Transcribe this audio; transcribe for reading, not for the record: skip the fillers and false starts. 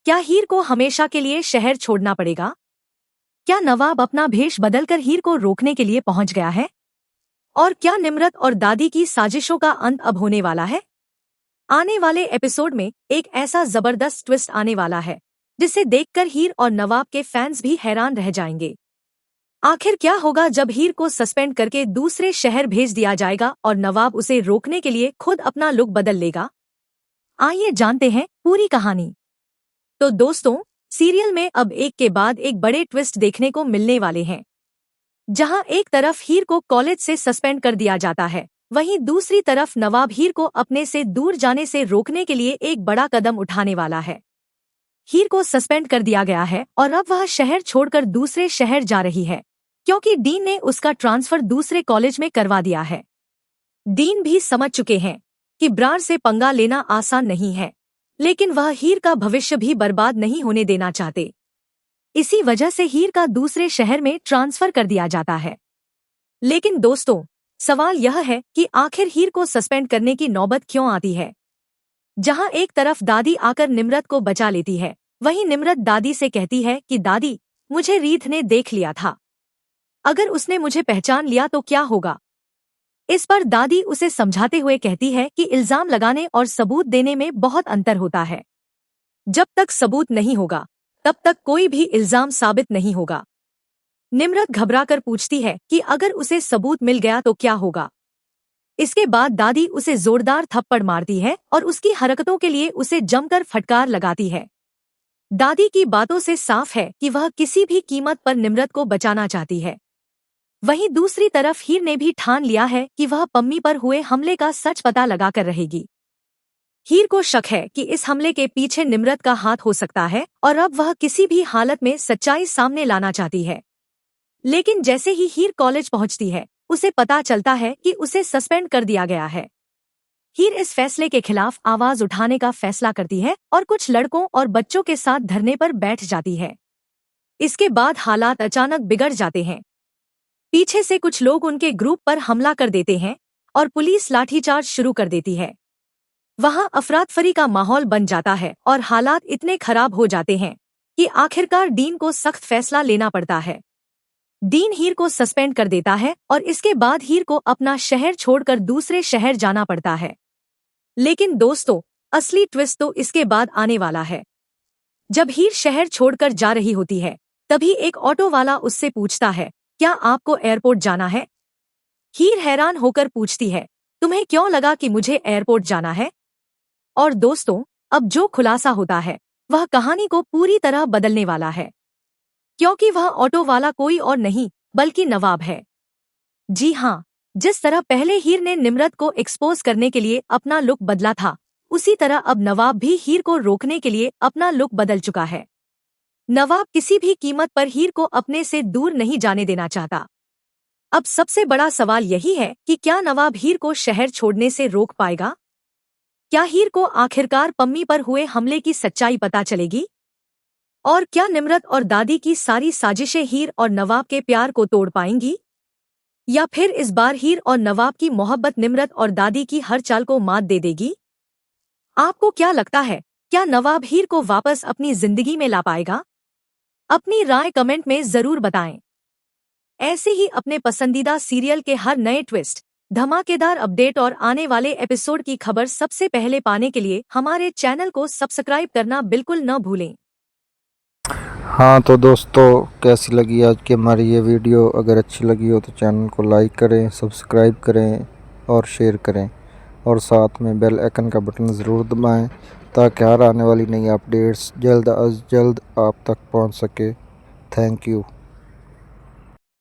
क्या हीर को हमेशा के लिए शहर छोड़ना पड़ेगा? क्या नवाब अपना भेष बदलकर हीर को रोकने के लिए पहुंच गया है? और क्या निम्रत और दादी की साजिशों का अंत अब होने वाला है? आने वाले एपिसोड में एक ऐसा जबरदस्त ट्विस्ट आने वाला है जिसे देखकर हीर और नवाब के फैंस भी हैरान रह जाएंगे। आखिर क्या होगा जब हीर को सस्पेंड करके दूसरे शहर भेज दिया जाएगा और नवाब उसे रोकने के लिए खुद अपना लुक बदल लेगा? आइए जानते हैं पूरी कहानी। तो दोस्तों, सीरियल में अब एक के बाद एक बड़े ट्विस्ट देखने को मिलने वाले हैं। जहां एक तरफ हीर को कॉलेज से सस्पेंड कर दिया जाता है, वहीं दूसरी तरफ नवाब हीर को अपने से दूर जाने से रोकने के लिए एक बड़ा कदम उठाने वाला है। हीर को सस्पेंड कर दिया गया है और अब वह शहर छोड़कर दूसरे शहर जा रही है क्योंकि डीन ने उसका ट्रांसफर दूसरे कॉलेज में करवा दिया है। डीन भी समझ चुके हैं कि ब्रार से पंगा लेना आसान नहीं है, लेकिन वह हीर का भविष्य भी बर्बाद नहीं होने देना चाहते। इसी वजह से हीर का दूसरे शहर में ट्रांसफर कर दिया जाता है। लेकिन दोस्तों, सवाल यह है कि आखिर हीर को सस्पेंड करने की नौबत क्यों आती है? जहां एक तरफ दादी आकर निम्रत को बचा लेती है, वहीं निम्रत दादी से कहती है कि दादी, मुझे रीत ने देख लिया था। अगर उसने मुझे पहचान लिया तो क्या होगा? इस पर दादी उसे समझाते हुए कहती है कि इल्जाम लगाने और सबूत देने में बहुत अंतर होता है। जब तक सबूत नहीं होगा तब तक कोई भी इल्जाम साबित नहीं होगा। निम्रत घबराकर पूछती है कि अगर उसे सबूत मिल गया तो क्या होगा? इसके बाद दादी उसे जोरदार थप्पड़ मारती है और उसकी हरकतों के लिए उसे जमकर फटकार लगाती है। दादी की बातों से साफ है कि वह किसी भी कीमत पर निम्रत को बचाना चाहती है। वहीं दूसरी तरफ हीर ने भी ठान लिया है कि वह पम्मी पर हुए हमले का सच पता लगाकर रहेगी। हीर को शक है कि इस हमले के पीछे निम्रत का हाथ हो सकता है और अब वह किसी भी हालत में सच्चाई सामने लाना चाहती है। लेकिन जैसे ही हीर कॉलेज पहुंचती है, उसे पता चलता है कि उसे सस्पेंड कर दिया गया है। हीर इस फैसले के खिलाफ आवाज उठाने का फैसला करती है और कुछ लड़कों और बच्चों के साथ धरने पर बैठ जाती है। इसके बाद हालात अचानक बिगड़ जाते हैं। पीछे से कुछ लोग उनके ग्रुप पर हमला कर देते हैं और पुलिस लाठीचार्ज शुरू कर देती है। वहां अफरातफरी का माहौल बन जाता है और हालात इतने खराब हो जाते हैं कि आखिरकार डीन को सख्त फैसला लेना पड़ता है। डीन हीर को सस्पेंड कर देता है और इसके बाद हीर को अपना शहर छोड़कर दूसरे शहर जाना पड़ता है। लेकिन दोस्तों, असली ट्विस्ट तो इसके बाद आने वाला है। जब हीर शहर छोड़कर जा रही होती है, तभी एक ऑटो वाला उससे पूछता है, क्या आपको एयरपोर्ट जाना है? हीर हैरान होकर पूछती है, तुम्हें क्यों लगा कि मुझे एयरपोर्ट जाना है? और दोस्तों, अब जो खुलासा होता है वह कहानी को पूरी तरह बदलने वाला है, क्योंकि वह ऑटो वाला कोई और नहीं बल्कि नवाब है। जी हाँ, जिस तरह पहले हीर ने निम्रत को एक्सपोज करने के लिए अपना लुक बदला था, उसी तरह अब नवाब भी हीर को रोकने के लिए अपना लुक बदल चुका है। नवाब किसी भी कीमत पर हीर को अपने से दूर नहीं जाने देना चाहता। अब सबसे बड़ा सवाल यही है कि क्या नवाब हीर को शहर छोड़ने से रोक पाएगा? क्या हीर को आखिरकार पम्मी पर हुए हमले की सच्चाई पता चलेगी? और क्या निम्रत और दादी की सारी साजिशें हीर और नवाब के प्यार को तोड़ पाएंगी? या फिर इस बार हीर और नवाब की मोहब्बत निम्रत और दादी की हर चाल को मात दे देगी? आपको क्या लगता है, क्या नवाब हीर को वापस अपनी जिंदगी में ला पाएगा? अपनी राय कमेंट में जरूर बताएं। ऐसे ही अपने पसंदीदा सीरियल के हर नए ट्विस्ट, धमाकेदार अपडेट और आने वाले एपिसोड की खबर सबसे पहले पाने के लिए हमारे चैनल को सब्सक्राइब करना बिल्कुल न भूलें। हाँ तो दोस्तों, कैसी लगी आज की हमारी ये वीडियो? अगर अच्छी लगी हो तो चैनल को लाइक करें, सब्सक्राइब करें और शेयर करें, और साथ में बेल आइकन का बटन ज़रूर दबाएं ताकि हर आने वाली नई अपडेट्स जल्द अज जल्द आप तक पहुंच सके। Thank you.